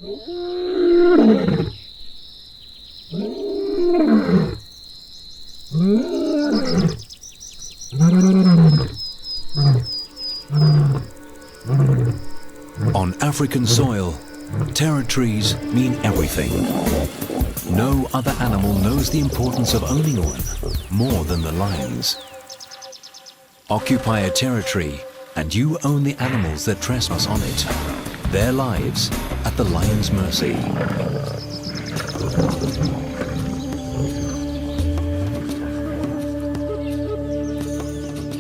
On African soil, territories mean everything. No other animal knows the importance of owning one more than the lions. Occupy a territory and you own the animals that trespass on it, their lives at the lion's mercy.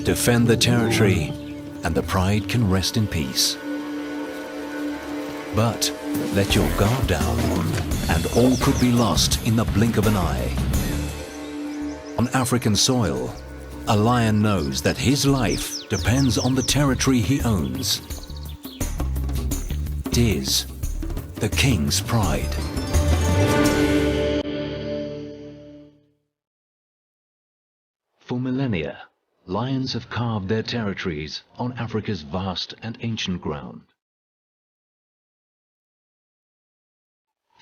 Defend the territory and the pride can rest in peace. But let your guard down and all could be lost in the blink of an eye. On African soil, a lion knows that his life depends on the territory he owns. It is the king's pride. For millennia, lions have carved their territories on Africa's vast and ancient ground.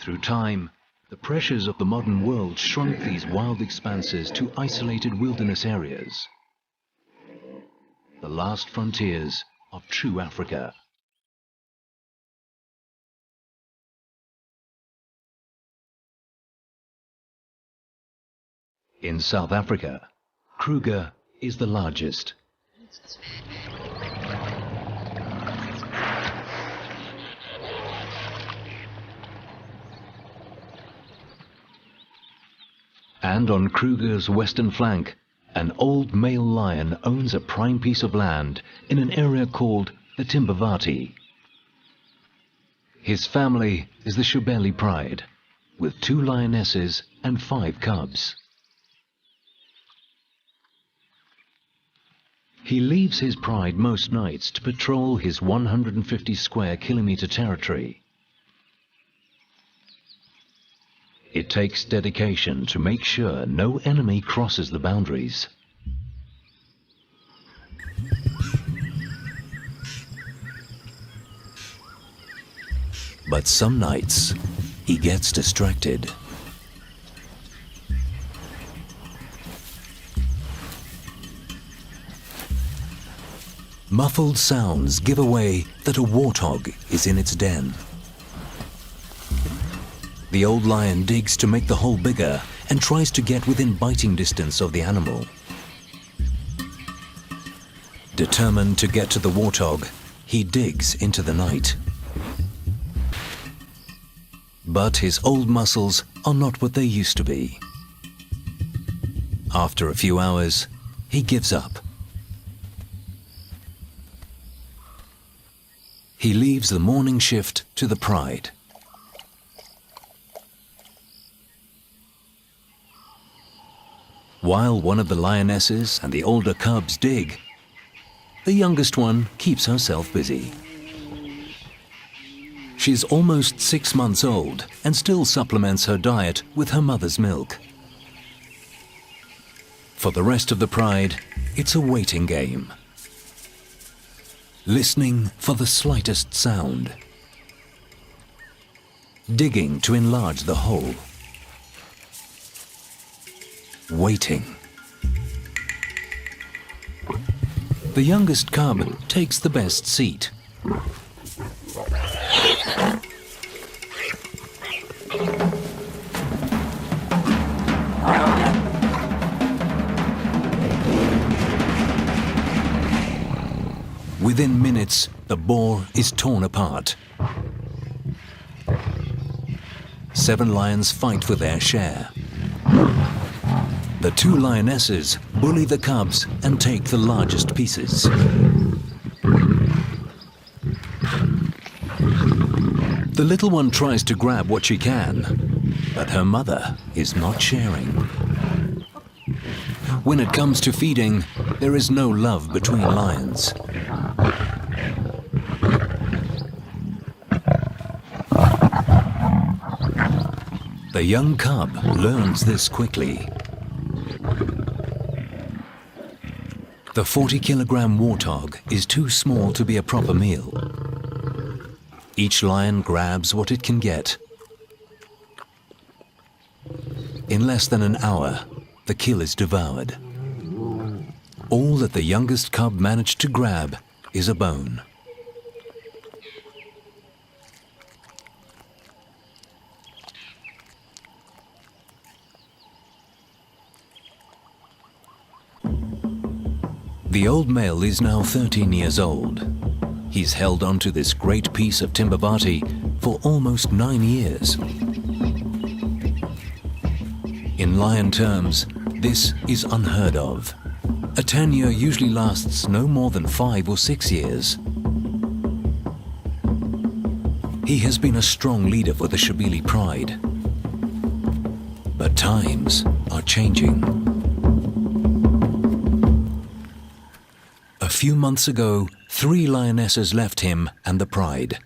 Through time, the pressures of the modern world shrunk these wild expanses to isolated wilderness areas, the last frontiers of true Africa. In South Africa, Kruger is the largest. And on Kruger's western flank, an old male lion owns a prime piece of land in an area called the Timbavati. His family is the Shubeli Pride, with 2 lionesses and 5 cubs. He leaves his pride most nights to patrol his 150 square kilometer territory. It takes dedication to make sure no enemy crosses the boundaries. But some nights, he gets distracted. Muffled sounds give away that a warthog is in its den. The old lion digs to make the hole bigger and tries to get within biting distance of the animal. Determined to get to the warthog, he digs into the night. But his old muscles are not what they used to be. After a few hours, he gives up. He leaves the morning shift to the pride. While one of the lionesses and the older cubs dig, the youngest one keeps herself busy. She's almost 6 months old and still supplements her diet with her mother's milk. For the rest of the pride, it's a waiting game. Listening for the slightest sound. Digging to enlarge the hole. Waiting. The youngest cub takes the best seat. Within minutes, the boar is torn apart. 7 lions fight for their share. The 2 lionesses bully the cubs and take the largest pieces. The little one tries to grab what she can, but her mother is not sharing. When it comes to feeding, there is no love between lions. The young cub learns this quickly. The 40-kilogram warthog is too small to be a proper meal. Each lion grabs what it can get. In less than an hour, the kill is devoured. All that the youngest cub managed to grab is a bone. The old male is now 13 years old. He's held onto this great piece of Timbavati for almost 9 years. In lion terms, this is unheard of. A tenure usually lasts no more than 5 or 6 years. He has been a strong leader for the Shabeli pride. But times are changing. A few months ago, 3 lionesses left him and the pride.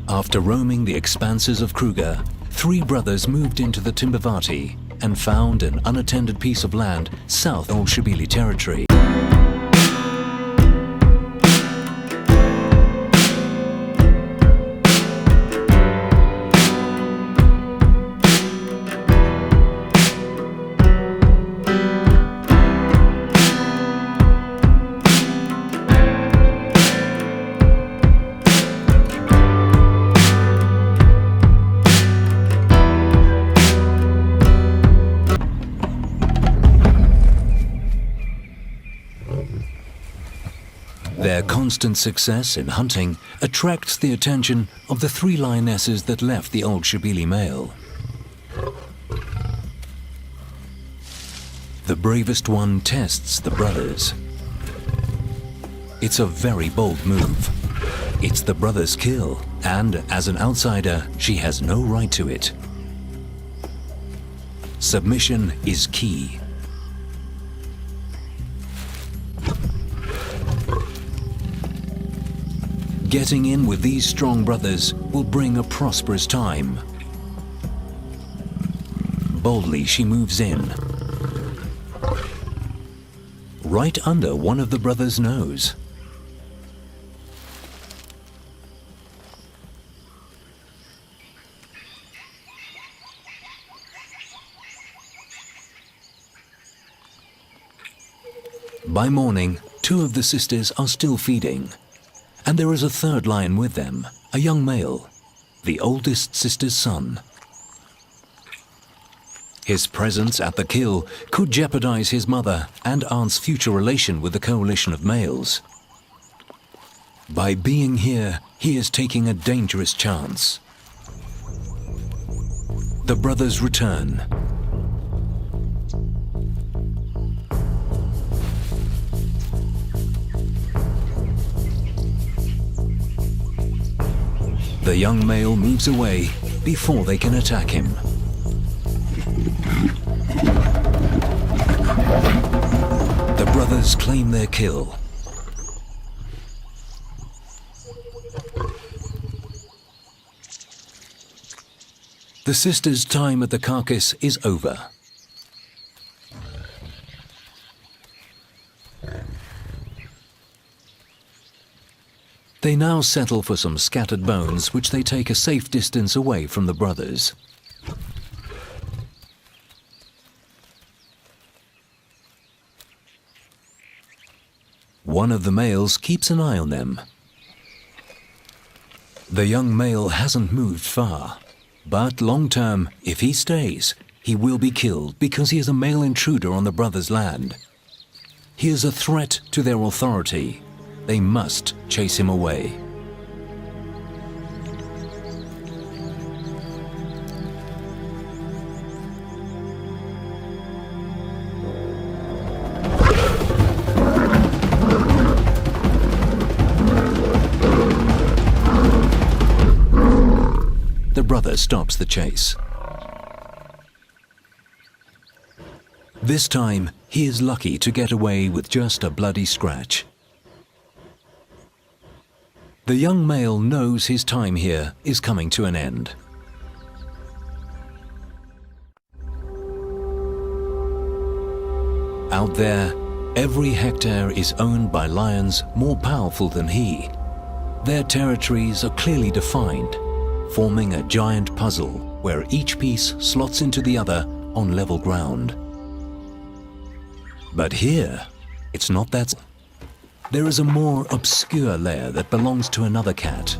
After roaming the expanses of Kruger, 3 brothers moved into the Timbavati and found an unattended piece of land south of Old Shabeli territory. Their constant success in hunting attracts the attention of the 3 lionesses that left the Old Shabeli male. The bravest one tests the brothers. It's a very bold move. It's the brother's kill, and as an outsider, she has no right to it. Submission is key. Getting in with these strong brothers will bring a prosperous time. Boldly she moves in, right under one of the brothers' nose. By morning, 2 of the sisters are still feeding. And there is a 3rd lion with them, a young male, the oldest sister's son. His presence at the kill could jeopardize his mother and aunt's future relation with the coalition of males. By being here, he is taking a dangerous chance. The brothers return. The young male moves away before they can attack him. The brothers claim their kill. The sisters' time at the carcass is over. They now settle for some scattered bones, which they take a safe distance away from the brothers. One of the males keeps an eye on them. The young male hasn't moved far, but long term, if he stays, he will be killed because he is a male intruder on the brothers' land. He is a threat to their authority. They must chase him away. The brother stops the chase. This time, he is lucky to get away with just a bloody scratch. The young male knows his time here is coming to an end. Out there, every hectare is owned by lions more powerful than he. Their territories are clearly defined, forming a giant puzzle where each piece slots into the other on level ground. But here, it's not that. There is a more obscure layer that belongs to another cat,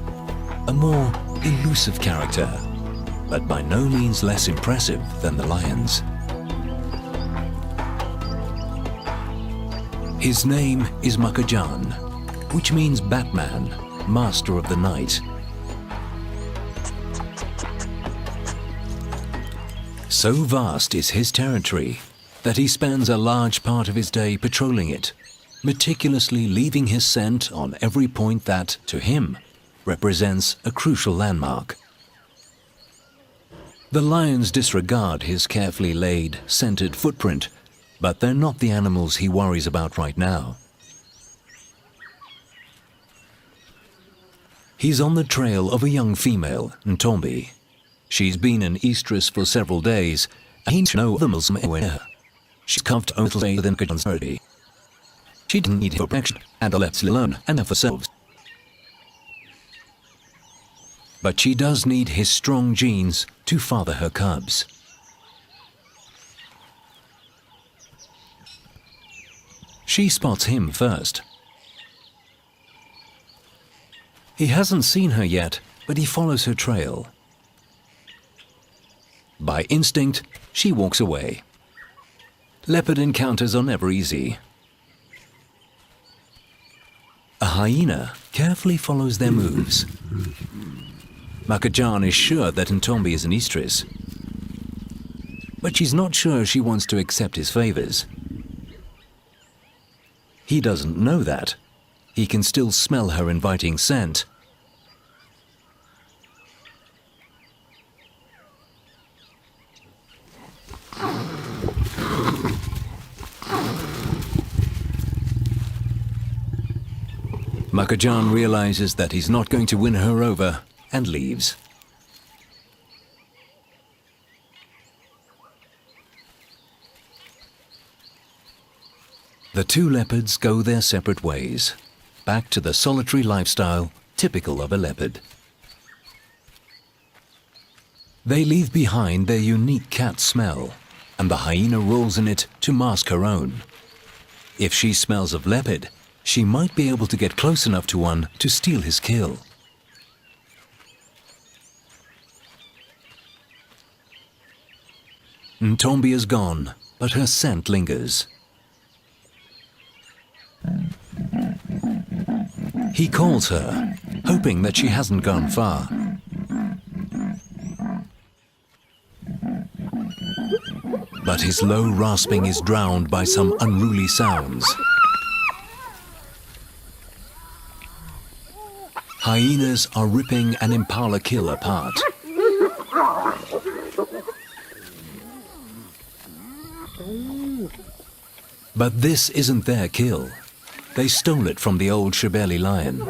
a more elusive character, but by no means less impressive than the lions. His name is Makajan, which means Batman, Master of the Night. So vast is his territory that he spends a large part of his day patrolling it, meticulously leaving his scent on every point that, to him, represents a crucial landmark. The lions disregard his carefully laid, scented footprint, but they're not the animals he worries about right now. He's on the trail of a young female, Ntombi. She's been an estrus for several days, and he knows the Muslim anywhere. She's carved a little way than Kajan's party. She didn't need for protection, and are left alone and for themselves. But she does need his strong genes to father her cubs. She spots him first. He hasn't seen her yet, but he follows her trail. By instinct, she walks away. Leopard encounters are never easy. A hyena carefully follows their moves. Makajan is sure that Ntombi is an estrus, but she's not sure she wants to accept his favors. He doesn't know that. He can still smell her inviting scent. Makajan realizes that he's not going to win her over and leaves. The two leopards go their separate ways, back to the solitary lifestyle typical of a leopard. They leave behind their unique cat smell, and the hyena rolls in it to mask her own. If she smells of leopard, she might be able to get close enough to one to steal his kill. Ntombi is gone, but her scent lingers. He calls her, hoping that she hasn't gone far. But his low rasping is drowned by some unruly sounds. Hyenas are ripping an impala kill apart. But this isn't their kill. They stole it from the old Shebeli lion.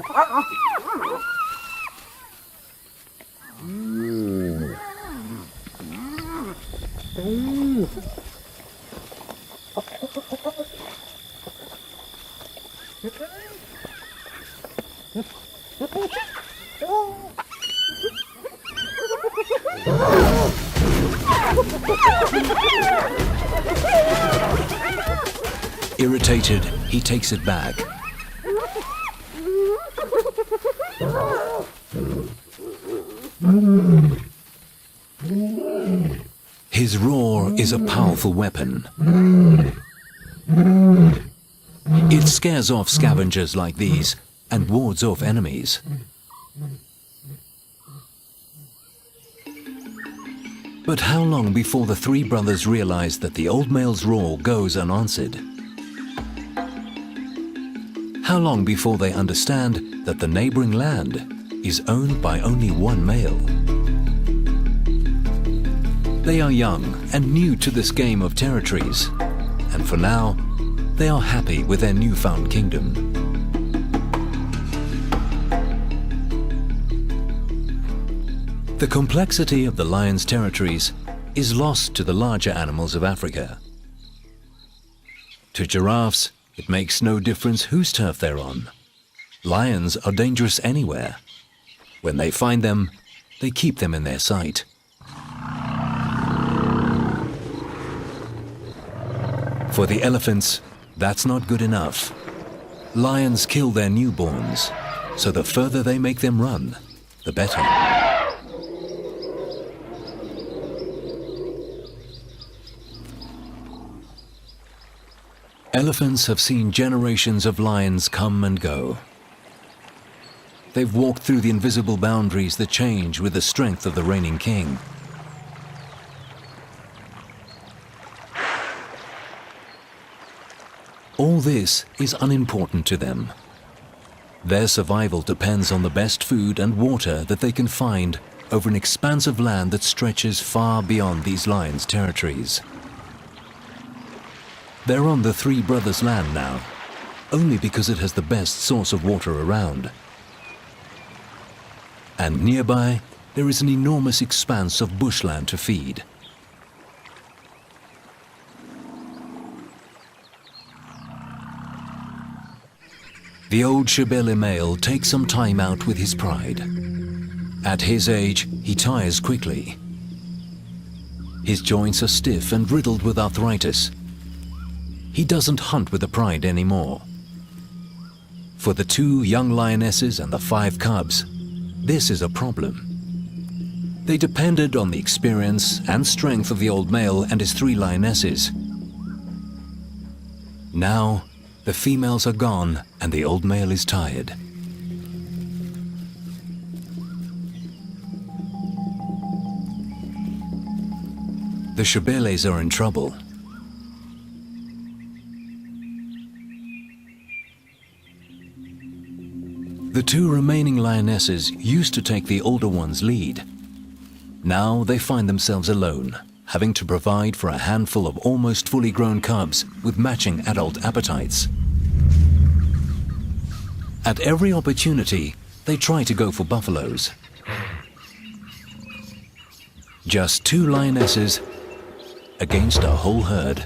Irritated, he takes it back. His roar is a powerful weapon. It scares off scavengers like these and wards off enemies. But how long before the three brothers realize that the old male's roar goes unanswered? How long before they understand that the neighboring land is owned by only one male? They are young and new to this game of territories, and for now, they are happy with their newfound kingdom. The complexity of the lion's territories is lost to the larger animals of Africa. To giraffes, it makes no difference whose turf they're on. Lions are dangerous anywhere. When they find them, they keep them in their sight. For the elephants, that's not good enough. Lions kill their newborns, so the further they make them run, the better. Elephants have seen generations of lions come and go. They've walked through the invisible boundaries that change with the strength of the reigning king. All this is unimportant to them. Their survival depends on the best food and water that they can find over an expanse of land that stretches far beyond these lions' territories. They're on the Three Brothers' land now, only because it has the best source of water around. And nearby, there is an enormous expanse of bushland to feed. The old Shebele male takes some time out with his pride. At his age, he tires quickly. His joints are stiff and riddled with arthritis. He doesn't hunt with the pride anymore. For the 2 young lionesses and the 5 cubs, this is a problem. They depended on the experience and strength of the old male and his 3 lionesses. Now, the females are gone and the old male is tired. The Shebeles are in trouble. The 2 remaining lionesses used to take the older one's lead. Now they find themselves alone, having to provide for a handful of almost fully grown cubs with matching adult appetites. At every opportunity, they try to go for buffaloes. Just 2 lionesses against a whole herd.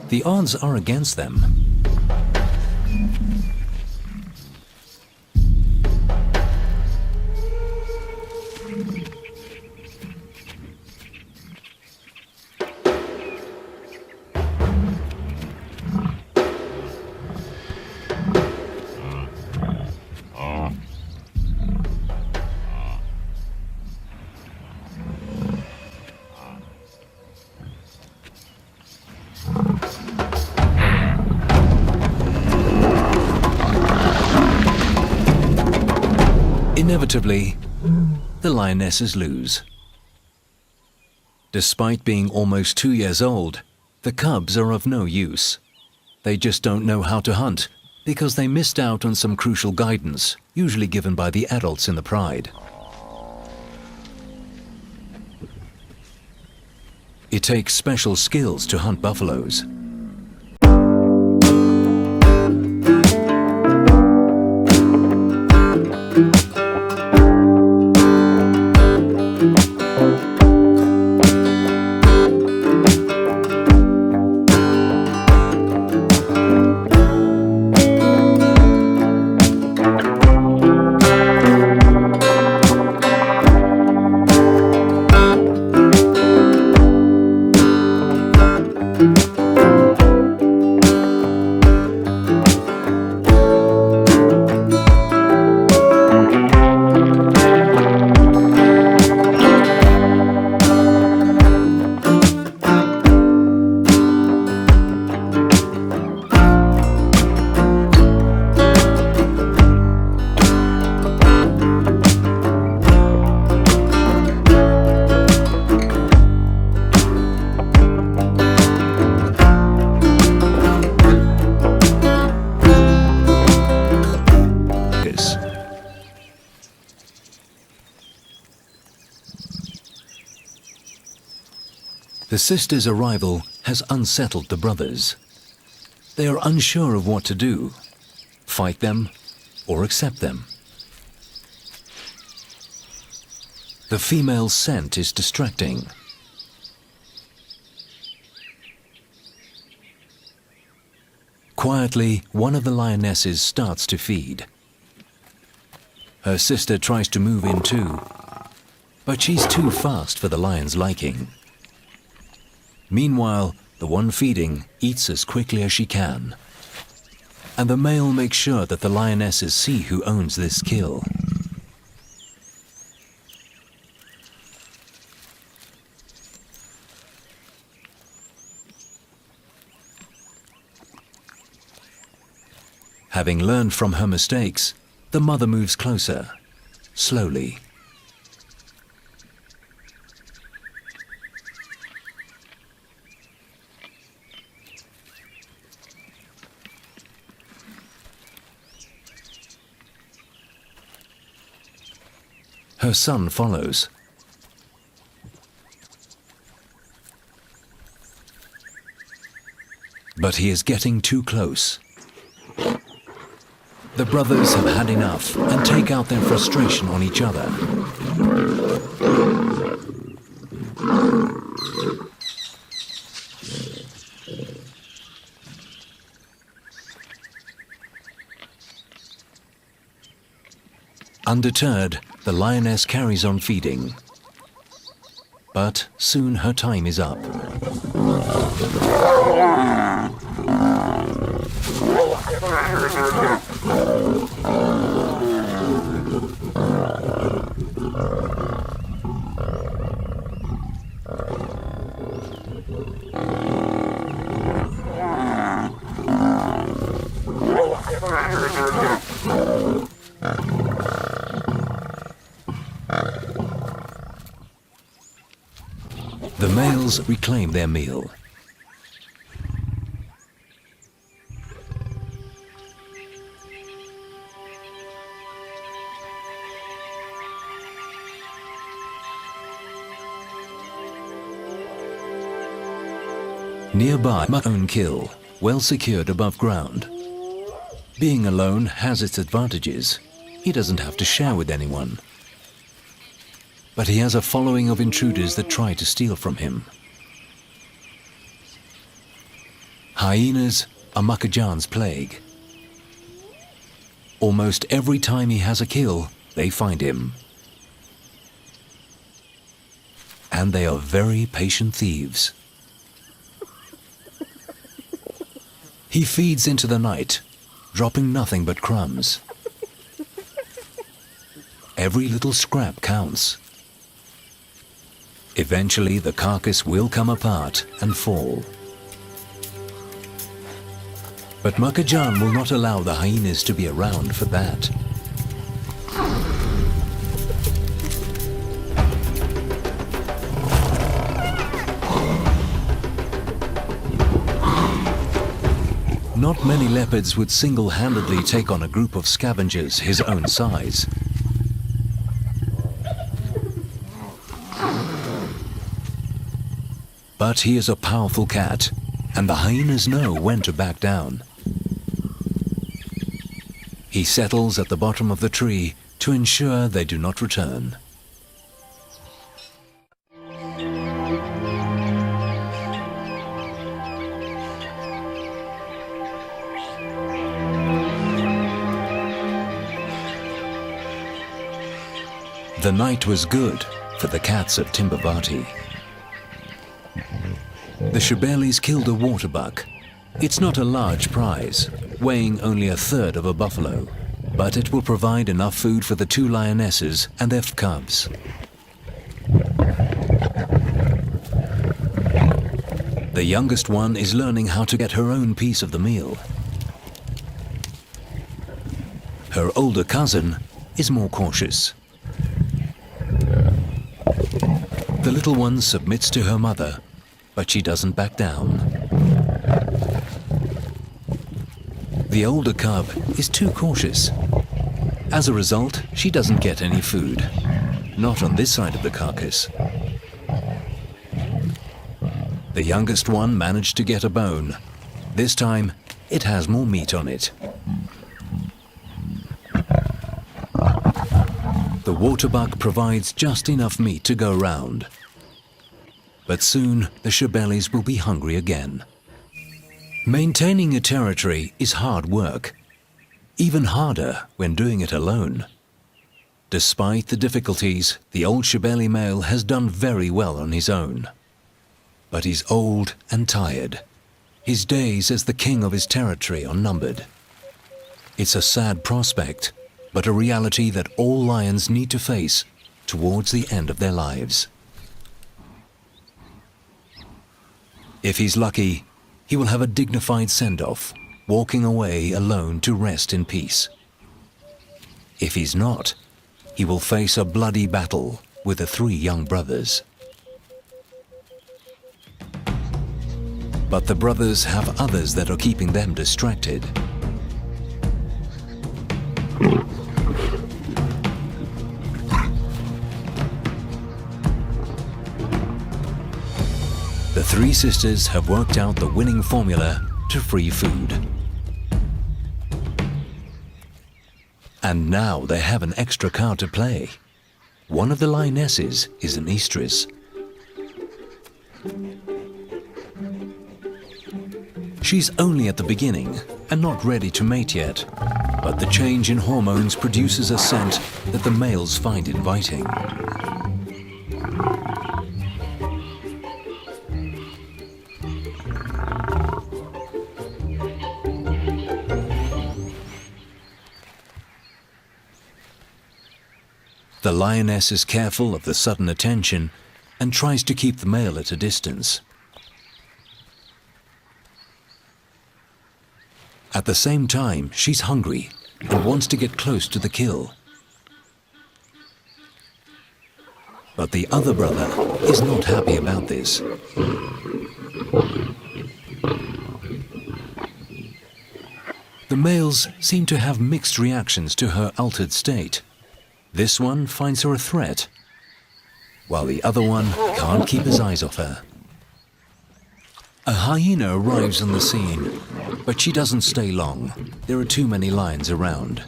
The odds are against them. Inevitably, the lionesses lose. Despite being almost 2 years old, the cubs are of no use. They just don't know how to hunt because they missed out on some crucial guidance, usually given by the adults in the pride. It takes special skills to hunt buffaloes. The sisters' arrival has unsettled the brothers. They are unsure of what to do, fight them or accept them. The female scent is distracting. Quietly, one of the lionesses starts to feed. Her sister tries to move in too, but she's too fast for the lion's liking. Meanwhile, the one feeding eats as quickly as she can. And the male makes sure that the lionesses see who owns this kill. Having learned from her mistakes, the mother moves closer, slowly. Her son follows. But he is getting too close. The brothers have had enough and take out their frustration on each other. Undeterred, the lioness carries on feeding. But soon her time is up. The males reclaim their meal. Nearby, my own kill, well secured above ground. Being alone has its advantages. He doesn't have to share with anyone. But he has a following of intruders that try to steal from him. Hyenas are Makajan's plague. Almost every time he has a kill, they find him. And they are very patient thieves. He feeds into the night, dropping nothing but crumbs. Every little scrap counts. Eventually, the carcass will come apart and fall. But Makajan will not allow the hyenas to be around for that. Not many leopards would single-handedly take on a group of scavengers his own size. But he is a powerful cat, and the hyenas know when to back down. He settles at the bottom of the tree to ensure they do not return. The night was good for the cats of Timbavati. The Shebelis killed a waterbuck. It's not a large prize, weighing only a third of a buffalo, but it will provide enough food for the two lionesses and their cubs. The youngest one is learning how to get her own piece of the meal. Her older cousin is more cautious. The little one submits to her mother, but she doesn't back down. The older cub is too cautious. As a result, she doesn't get any food. Not on this side of the carcass. The youngest one managed to get a bone. This time, it has more meat on it. The waterbuck provides just enough meat to go round. But soon, the Shebelis will be hungry again. Maintaining a territory is hard work, even harder when doing it alone. Despite the difficulties, the old Shibeli male has done very well on his own. But he's old and tired. His days as the king of his territory are numbered. It's a sad prospect, but a reality that all lions need to face towards the end of their lives. If he's lucky, he will have a dignified send-off, walking away alone to rest in peace. If he's not, he will face a bloody battle with the 3 young brothers. But the brothers have others that are keeping them distracted. The 3 sisters have worked out the winning formula to free food. And now they have an extra card to play. One of the lionesses is an estrus. She's only at the beginning and not ready to mate yet, but the change in hormones produces a scent that the males find inviting. The lioness is careful of the sudden attention and tries to keep the male at a distance. At the same time, she's hungry and wants to get close to the kill. But the other brother is not happy about this. The males seem to have mixed reactions to her altered state. This one finds her a threat, while the other one can't keep his eyes off her. A hyena arrives on the scene, but she doesn't stay long. There are too many lions around.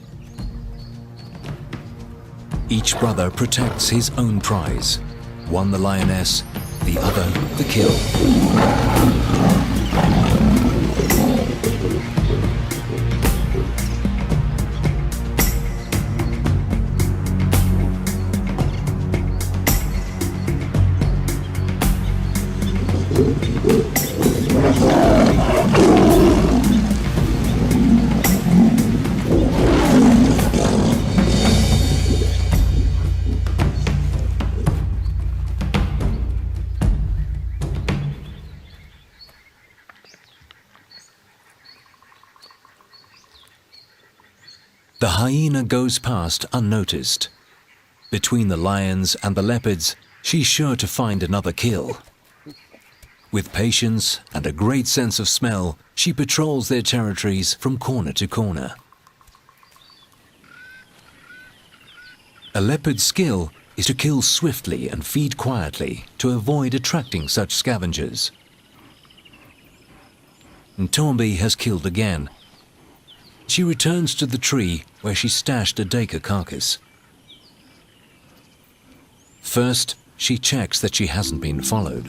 Each brother protects his own prize. One the lioness, the other the kill. The hyena goes past unnoticed. Between the lions and the leopards, she's sure to find another kill. With patience and a great sense of smell, she patrols their territories from corner to corner. A leopard's skill is to kill swiftly and feed quietly to avoid attracting such scavengers. Ntombi has killed again. She returns to the tree where she stashed a Deka carcass. First, she checks that she hasn't been followed.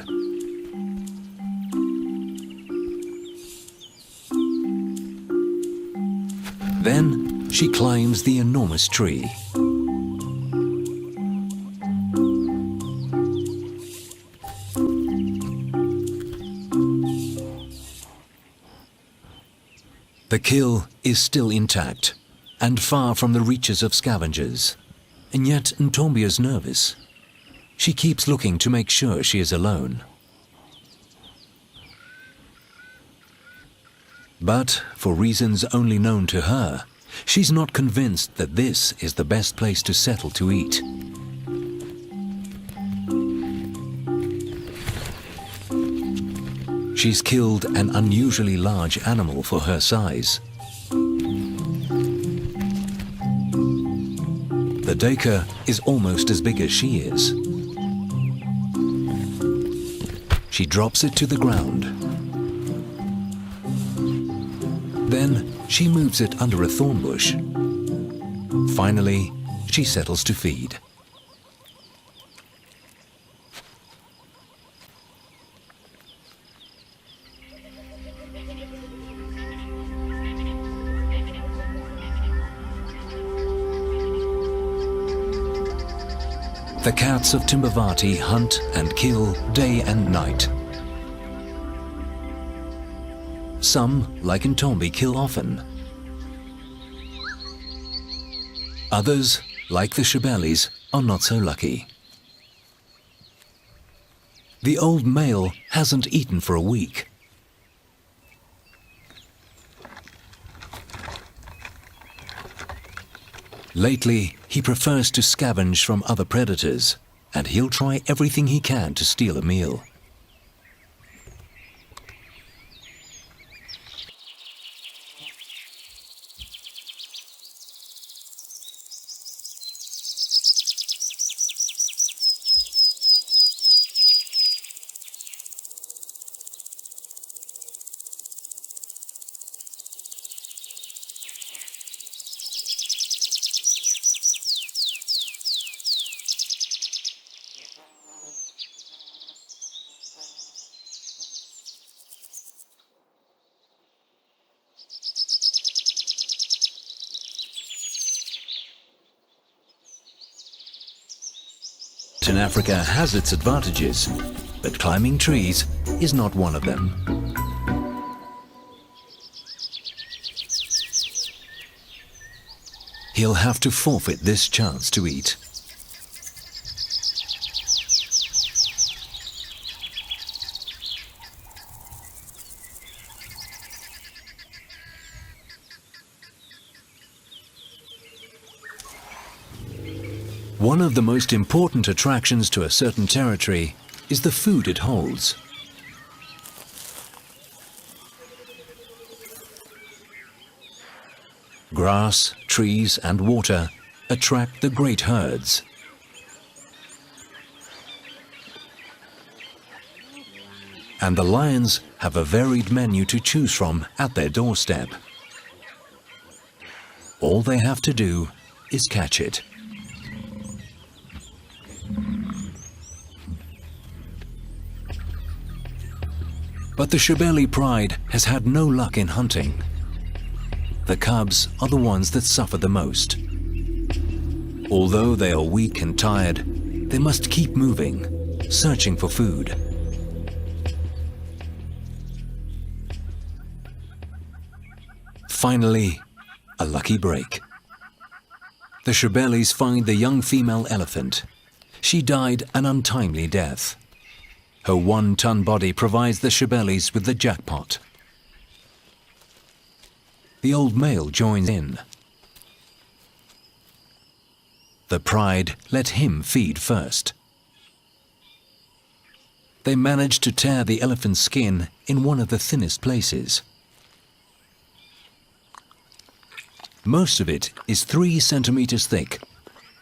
Then, she climbs the enormous tree. The kill is still intact and far from the reaches of scavengers. And yet Ntombi is nervous. She keeps looking to make sure she is alone. But, for reasons only known to her, she's not convinced that this is the best place to settle to eat. She's killed an unusually large animal for her size. The Deka is almost as big as she is. She drops it to the ground. Then she moves it under a thorn bush. Finally, she settles to feed. The cats of Timbavati hunt and kill day and night. Some, like in Tombi, kill often. Others, like the Shebelis, are not so lucky. The old male hasn't eaten for a week. Lately, he prefers to scavenge from other predators, and he'll try everything he can to steal a meal. Africa has its advantages, but climbing trees is not one of them. He'll have to forfeit this chance to eat. One of the most important attractions to a certain territory is the food it holds. Grass, trees and water attract the great herds. And the lions have a varied menu to choose from at their doorstep. All they have to do is catch it. But the Shebeli pride has had no luck in hunting. The cubs are the ones that suffer the most. Although they are weak and tired, they must keep moving, searching for food. Finally, a lucky break. The Shebelis find the young female elephant. She died an untimely death. Her 1-ton body provides the Shebelis with the jackpot. The old male joins in. The pride let him feed first. They manage to tear the elephant's skin in one of the thinnest places. Most of it is 3 centimeters thick,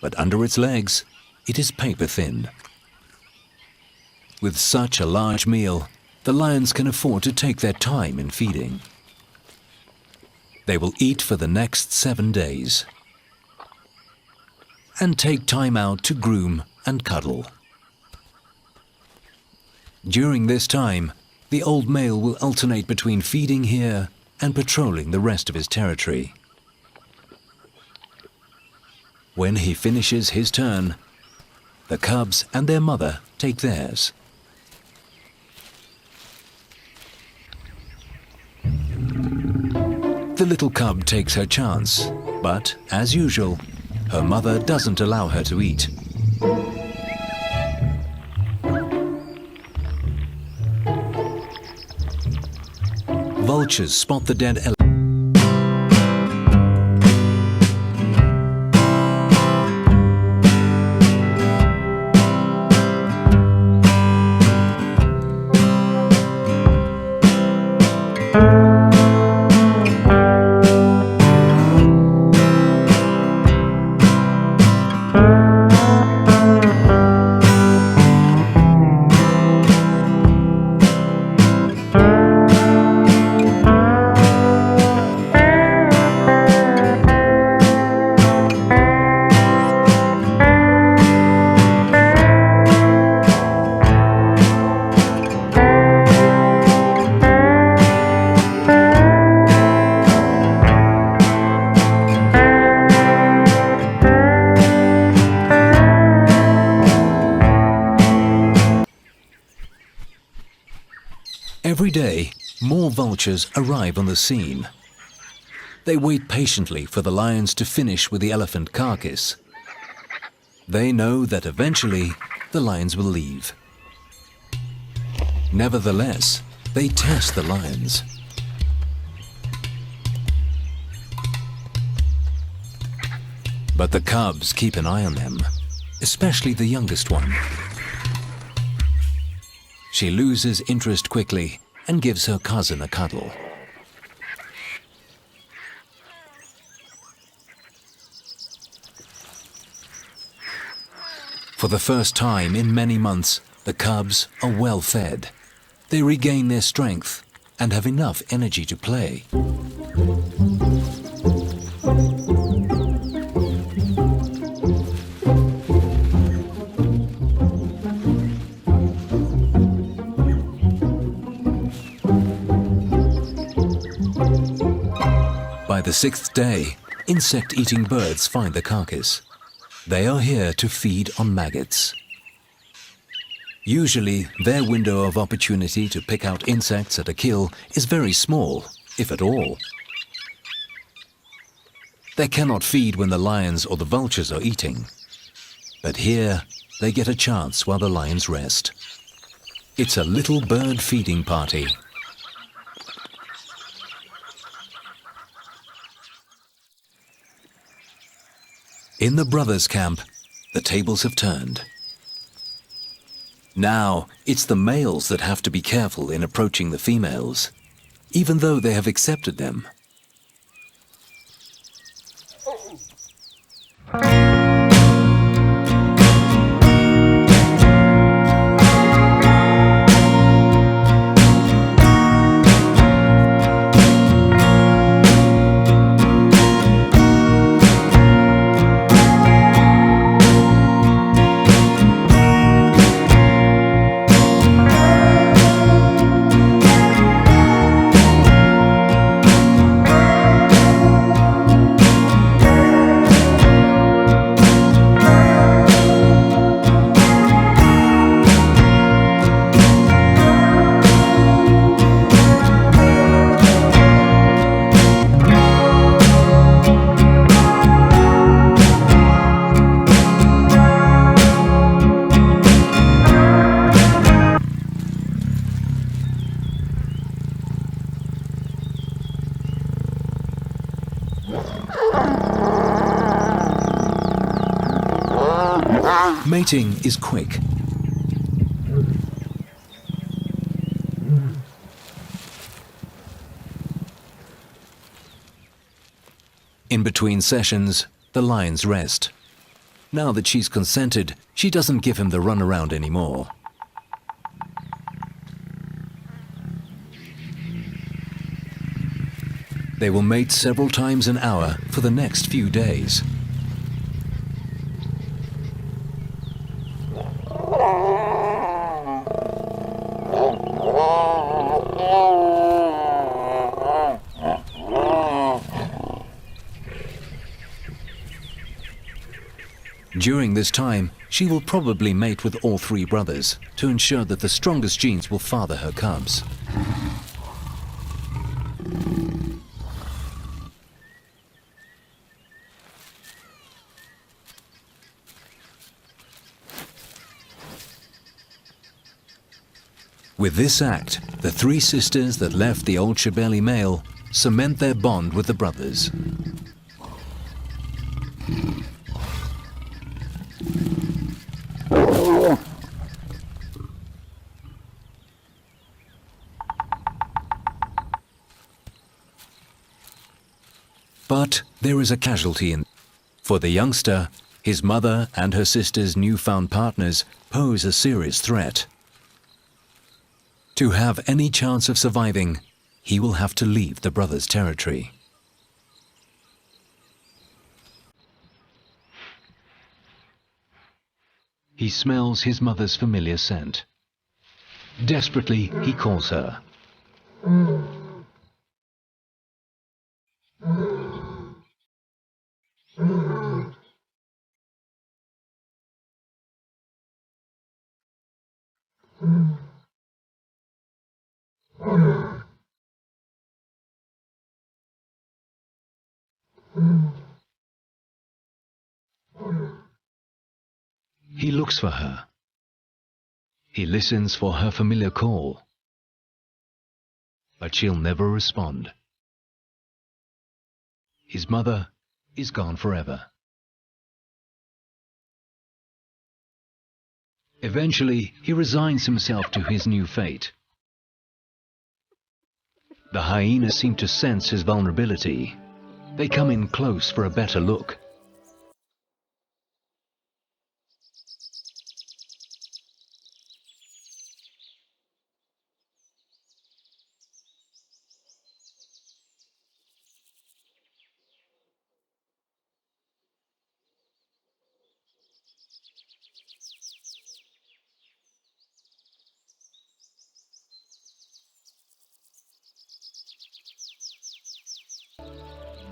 but under its legs, it is paper thin. With such a large meal, the lions can afford to take their time in feeding. They will eat for the next 7 days and take time out to groom and cuddle. During this time, the old male will alternate between feeding here and patrolling the rest of his territory. When he finishes his turn, the cubs and their mother take theirs. The little cub takes her chance, but, as usual, her mother doesn't allow her to eat. Vultures spot the dead elephant. Every day, more vultures arrive on the scene. They wait patiently for the lions to finish with the elephant carcass. They know that eventually the lions will leave. Nevertheless, they test the lions. But the cubs keep an eye on them, especially the youngest one. She loses interest quickly and gives her cousin a cuddle. For the first time in many months, the cubs are well fed. They regain their strength and have enough energy to play. By the sixth day, insect-eating birds find the carcass. They are here to feed on maggots. Usually, their window of opportunity to pick out insects at a kill is very small, if at all. They cannot feed when the lions or the vultures are eating. But here, they get a chance while the lions rest. It's a little bird feeding party. In the brothers' camp, the tables have turned. Now, it's the males that have to be careful in approaching the females, even though they have accepted them. Mating is quick. In between sessions, the lions rest. Now that she's consented, she doesn't give him the runaround anymore. They will mate several times an hour for the next few days. During this time, she will probably mate with all three brothers to ensure that the strongest genes will father her cubs. With this act, the three sisters that left the old Shebeli male cement their bond with the brothers. But there is a casualty for the youngster. His mother and her sister's newfound partners pose a serious threat. To have any chance of surviving, he will have to leave the brothers' territory. He smells his mother's familiar scent. Desperately, he calls her. He looks for her. He listens for her familiar call. But she'll never respond. His mother is gone forever. Eventually, he resigns himself to his new fate. The hyenas seem to sense his vulnerability. They come in close for a better look.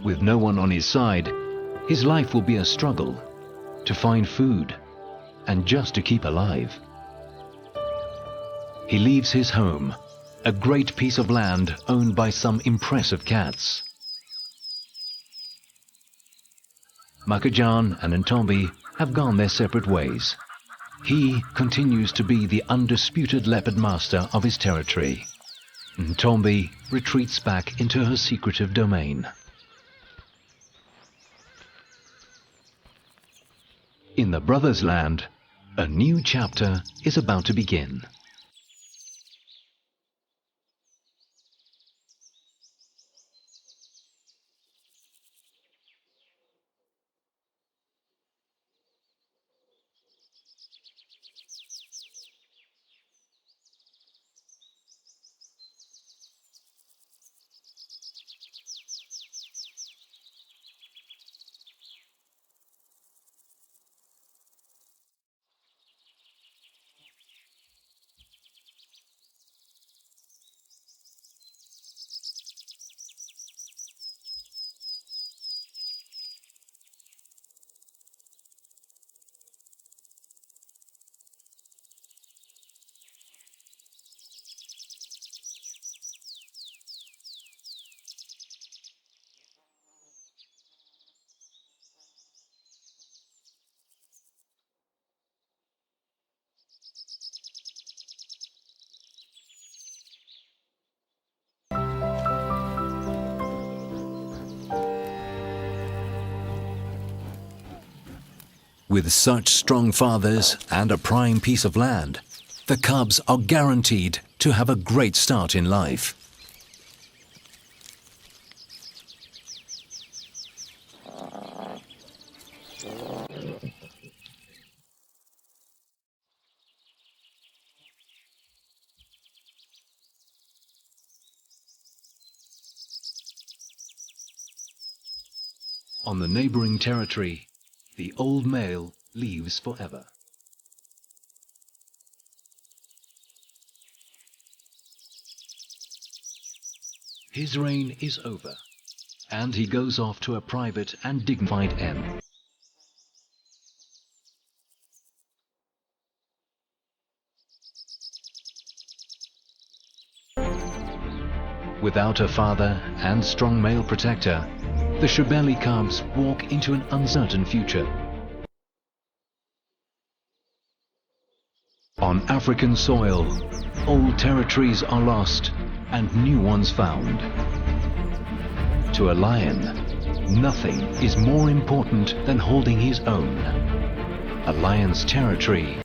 With no one on his side, his life will be a struggle to find food and just to keep alive. He leaves his home, a great piece of land owned by some impressive cats. Makajan and Ntombi have gone their separate ways. He continues to be the undisputed leopard master of his territory. Ntombi retreats back into her secretive domain. In the Brothers' Land, a new chapter is about to begin. With such strong fathers and a prime piece of land, the cubs are guaranteed to have a great start in life. On the neighboring territory, the old male leaves forever. His reign is over, and he goes off to a private and dignified end. Without a father and strong male protector, the Shebeli cubs walk into an uncertain future. On African soil, old territories are lost and new ones found. To a lion, nothing is more important than holding his own. A lion's territory